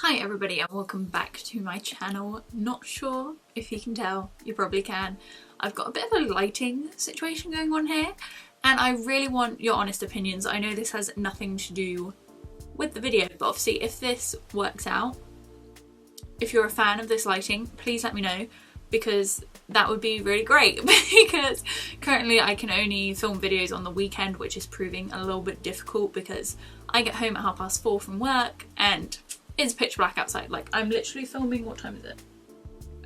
Hi everybody and welcome back to my channel. Not sure if you can tell, you probably can. I've got a bit of a lighting situation going on here and I really want your honest opinions. I know this has nothing to do with the video, but obviously if this works out, if you're a fan of this lighting, please let me know because that would be really great because currently I can only film videos on the weekend, which is proving a little bit difficult because I get home at 4:30 from work and it's pitch black outside. Like, I'm literally filming, what time is it?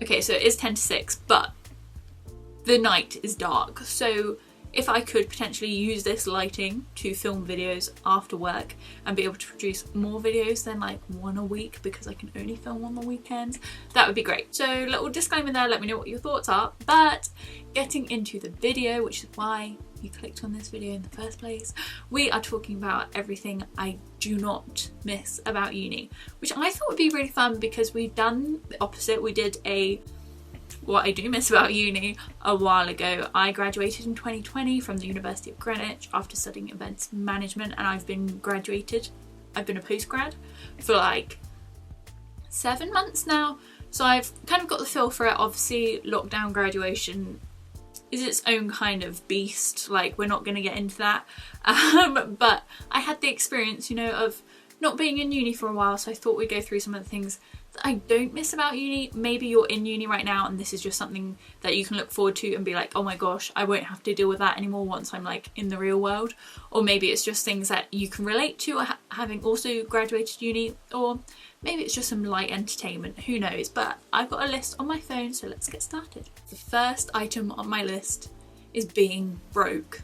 Okay, so it is 10 to 6, but the night is dark. So if I could potentially use this lighting to film videos after work and be able to produce more videos than like one a week because I can only film on the weekends, that would be great. So little disclaimer there, let me know what your thoughts are. But getting into the video, which is why you clicked on this video in the first place, we are talking about everything I do not miss about uni, which I thought would be really fun because we've done the opposite. We did what I do miss about uni a while ago. I graduated in 2020 from the University of Greenwich after studying events management, and I've been a postgrad for like 7 months now, so I've kind of got the feel for it. Obviously lockdown graduation is its own kind of beast, like we're not going to get into that, but I had the experience, you know, of not being in uni for a while, so I thought we'd go through some of the things that I don't miss about uni. Maybe you're in uni right now and this is just something that you can look forward to and be like, oh my gosh, I won't have to deal with that anymore once I'm like in the real world. Or maybe it's just things that you can relate to having also graduated uni, or maybe it's just some light entertainment, who knows. But I've got a list on my phone, so let's get started. The first item on my list is being broke.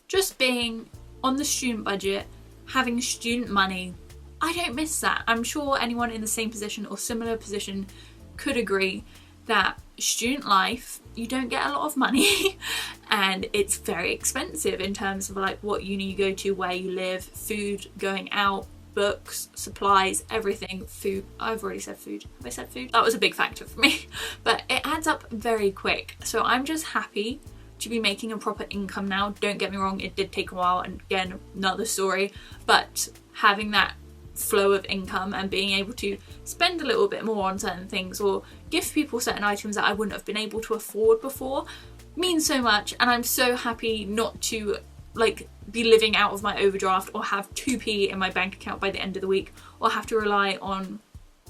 Just being on the student budget, having student money. I don't miss that. I'm sure anyone in the same position or similar position could agree that student life, you don't get a lot of money and it's very expensive in terms of like what uni you go to, where you live, food, going out, books, supplies, everything. Food, I've already said food. Have I said food? That was a big factor for me, but it adds up very quick. So I'm just happy to be making a proper income now. Don't get me wrong, it did take a while, and again, another story, but having that flow of income and being able to spend a little bit more on certain things or give people certain items that I wouldn't have been able to afford before means so much. And I'm so happy not to like be living out of my overdraft or have 2p in my bank account by the end of the week or have to rely on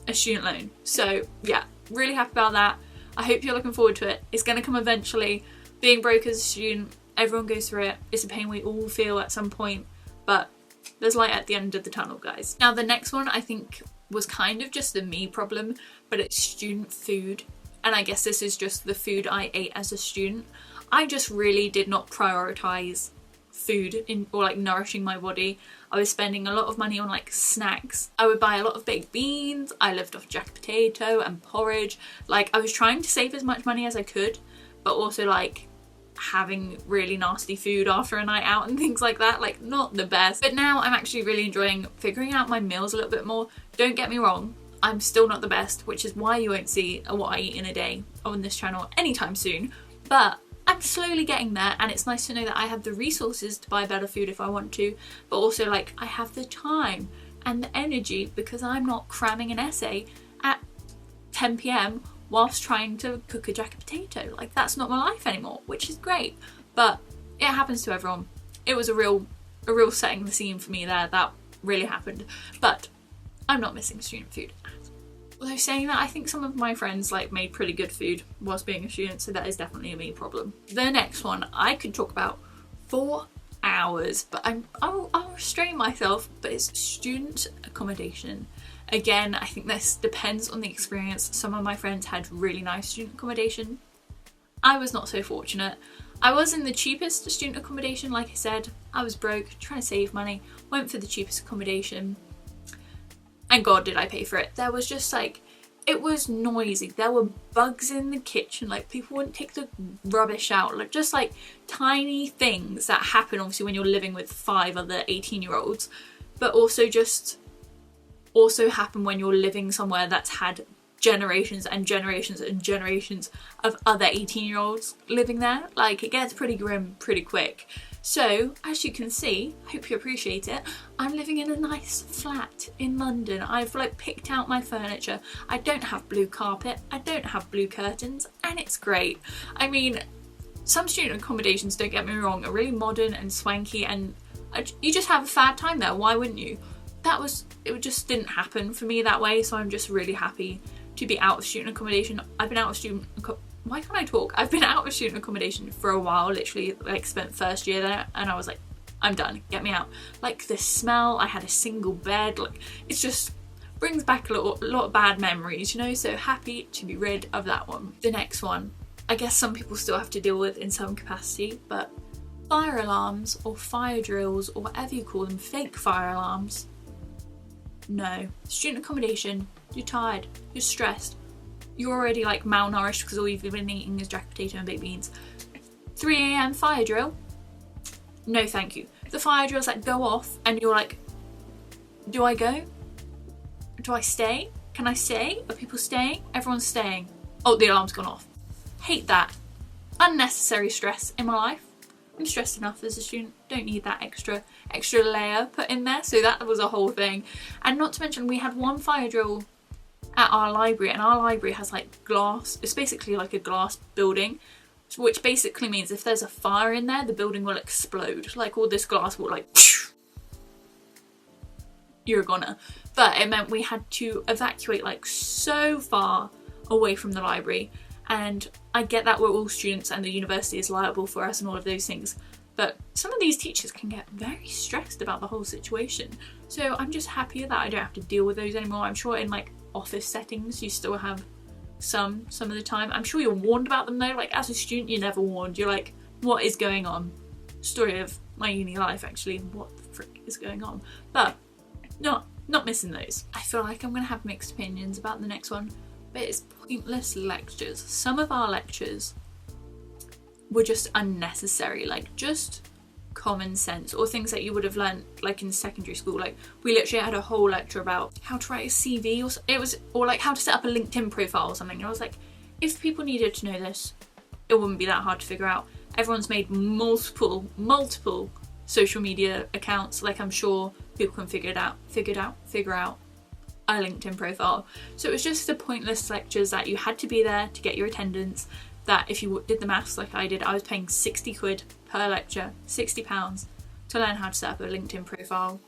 a student loan. So yeah, really happy about that. I hope you're looking forward to it. It's going to come eventually. Being broke as a student, everyone goes through it. It's a pain we all feel at some point, but there's light at the end of the tunnel, guys. Now the next one I think was kind of just a me problem, but it's student food. And I guess this is just the food I ate as a student. I just really did not prioritize food or like nourishing my body. I was spending a lot of money on like snacks. I would buy a lot of baked beans. I lived off jacket potato and porridge. Like, I was trying to save as much money as I could, but also like having really nasty food after a night out and things like that, like not the best. But now I'm actually really enjoying figuring out my meals a little bit more. Don't get me wrong, I'm still not the best, which is why you won't see what I eat in a day on this channel anytime soon, but I'm slowly getting there, and it's nice to know that I have the resources to buy better food if I want to, but also like I have the time and the energy because I'm not cramming an essay at 10 p.m. whilst trying to cook a jacket potato. Like, that's not my life anymore, which is great, but it happens to everyone. It was a real setting the scene for me there. That really happened, but I'm not missing student food. Although saying that, I think some of my friends like made pretty good food whilst being a student, so that is definitely a me problem. The next one I could talk about for hours, but I'll restrain myself, but it's student accommodation. Again, I think this depends on the experience. Some of my friends had really nice student accommodation. I was not so fortunate. I was in the cheapest student accommodation, like I said. I was broke, trying to save money, went for the cheapest accommodation. And God, did I pay for it. There was just like, it was noisy. There were bugs in the kitchen, like people wouldn't take the rubbish out, like just like tiny things that happen obviously when you're living with 5 other 18-year-olds, but also happen when you're living somewhere that's had generations and generations and generations of other 18-year-olds living there. Like, it gets pretty grim pretty quick. So, as you can see, hope you appreciate it, I'm living in a nice flat in London. I've like picked out my furniture. I don't have blue carpet, I don't have blue curtains, and it's great. I mean, some student accommodations, don't get me wrong, are really modern and swanky, and you just have a fab time there, why wouldn't you? It just didn't happen for me that way, so I'm just really happy to be out of student accommodation. I've been out of why can't I talk? I've been out of student accommodation for a while, literally like spent first year there, and I was like, I'm done, get me out. Like the smell, I had a single bed, like it's just brings back a lot of bad memories, you know, so happy to be rid of that one. The next one, I guess some people still have to deal with in some capacity, but fire alarms or fire drills or whatever you call them, fake fire alarms. No. Student accommodation, you're tired, you're stressed, you're already like malnourished because all you've been eating is jacket potato and baked beans. 3 AM fire drill? No thank you. The fire drills that go off and you're like, do I go? Do I stay? Can I stay? Are people staying? Everyone's staying. Oh, the alarm's gone off. Hate that. Unnecessary stress in my life. I'm stressed enough as a student, don't need that extra layer put in there, so that was a whole thing. And not to mention, we had one fire drill at our library, and our library has like glass, it's basically like a glass building, which basically means if there's a fire in there, the building will explode. Like all this glass will like, you're a goner. But it meant we had to evacuate like so far away from the library. And I get that we're all students and the university is liable for us and all of those things, but some of these teachers can get very stressed about the whole situation. So I'm just happier that I don't have to deal with those anymore. I'm sure in like office settings you still have some of the time. I'm sure you're warned about them though. Like as a student you're never warned. You're like, what is going on? Story of my uni life actually, what the frick is going on? But not missing those. I feel like I'm gonna have mixed opinions about the next one. But it's pointless lectures. Some of our lectures were just unnecessary, like just common sense or things that you would have learnt like in secondary school. Like we literally had a whole lecture about how to write a CV or like how to set up a LinkedIn profile or something. And I was like, if people needed to know this, it wouldn't be that hard to figure out. Everyone's made multiple social media accounts. Like I'm sure people can figure out a LinkedIn profile. So it was just the pointless lectures that you had to be there to get your attendance, that if you did the maths like I did, I was paying 60 quid per lecture, £60 to learn how to set up a LinkedIn profile.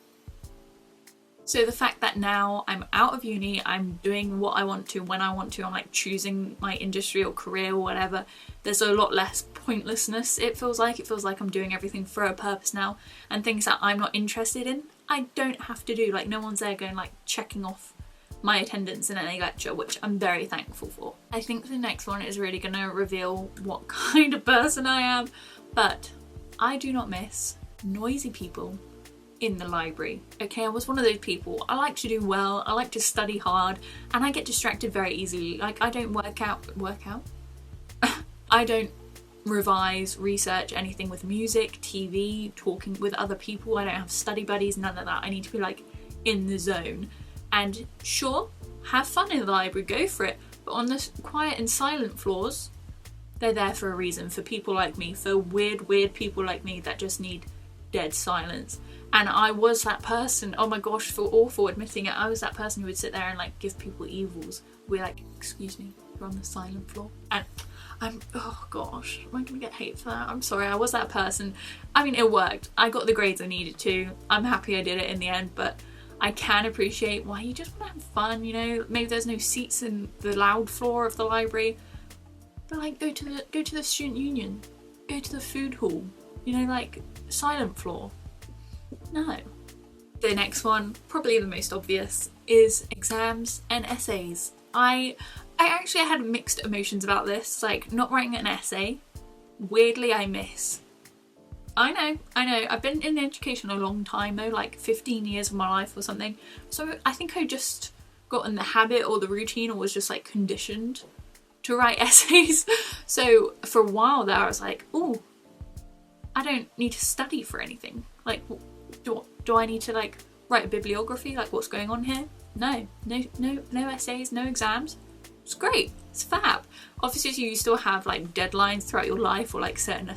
So the fact that now I'm out of uni, I'm doing what I want to when I want to, I'm like choosing my industry or career or whatever, there's a lot less pointlessness. It feels like I'm doing everything for a purpose now, and things that I'm not interested in I don't have to do. Like no one's there going like checking off my attendance in any lecture, which I'm very thankful for. I think the next one is really going to reveal what kind of person I am, but I do not miss noisy people in the library. Okay, I was one of those people. I like to do well, I like to study hard, and I get distracted very easily. Like I don't work out? I don't revise, research anything with music, TV, talking with other people. I don't have study buddies, none of that. I need to be like in the zone. And sure, have fun in the library, go for it. But on the quiet and silent floors, they're there for a reason, for people like me, for weird people like me that just need dead silence. And I was that person, oh my gosh, feel awful admitting it, I was that person who would sit there and like give people evils. We're like, excuse me, you're on the silent floor. And oh gosh, am I gonna get hate for that? I'm sorry, I was that person. I mean, it worked. I got the grades I needed to. I'm happy I did it in the end, but I can appreciate why you just want to have fun, you know? Maybe there's no seats in the loud floor of the library, but like go to the student union, go to the food hall, you know, like silent floor. No. The next one, probably the most obvious, is exams and essays. I actually had mixed emotions about this, like not writing an essay, weirdly I miss. I know, I've been in education a long time though, like 15 years of my life or something, so I think I just got in the habit or the routine or was just like conditioned to write essays. So for a while there I was like, oh, I don't need to study for anything. Like, do I need to like write a bibliography, like what's going on here? No essays, no exams. It's great, it's fab. Obviously you still have like deadlines throughout your life or like certain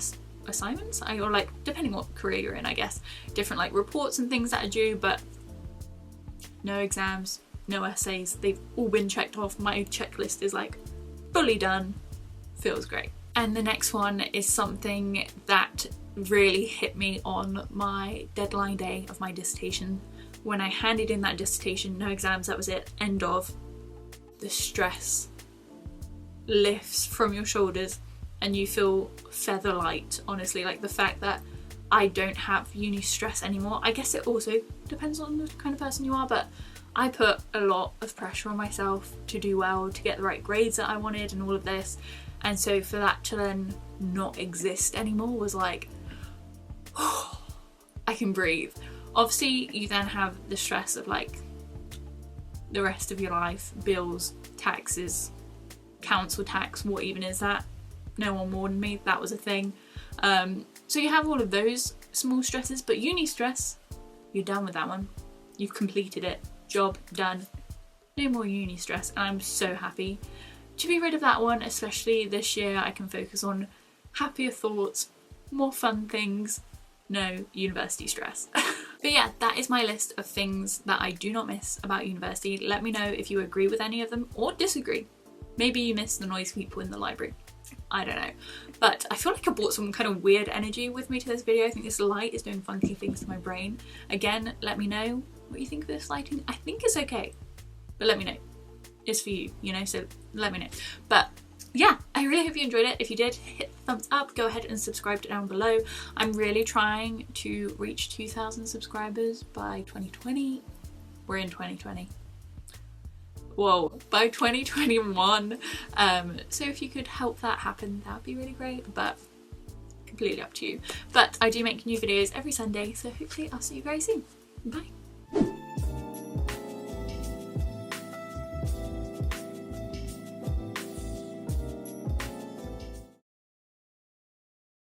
assignments, or like depending what career you're in, I guess, different like reports and things that are due, but no exams, no essays, they've all been checked off. My checklist is like fully done, feels great. And the next one is something that really hit me on my deadline day of my dissertation. When I handed in that dissertation, no exams, that was it, end of. The stress lifts from your shoulders and you feel feather light, honestly. Like the fact that I don't have uni stress anymore. I guess it also depends on the kind of person you are, but I put a lot of pressure on myself to do well, to get the right grades that I wanted and all of this. And so for that to then not exist anymore was like, oh, I can breathe. Obviously you then have the stress of like the rest of your life, bills, taxes, council tax, what even is that? No one warned me that was a thing. So you have all of those small stresses, but uni stress, you're done with that one. You've completed it, job done, no more uni stress, and I'm so happy to be rid of that one. Especially this year I can focus on happier thoughts, more fun things, no university stress. But yeah, that is my list of things that I do not miss about university. Let me know if you agree with any of them or disagree. Maybe you miss the noisy people in the library. I don't know. But I feel like I brought some kind of weird energy with me to this video. I think this light is doing funky things to my brain. Again, let me know what you think of this lighting. I think it's okay, but let me know. It's for you, you know, so let me know. But yeah, I really hope you enjoyed it. If you did, hit the thumbs up, go ahead and subscribe down below. I'm really trying to reach 2,000 subscribers by 2020. We're in 2020. Whoa, by 2021. So if you could help that happen, that would be really great, but completely up to you. But I do make new videos every Sunday, so hopefully I'll see you very soon. Bye.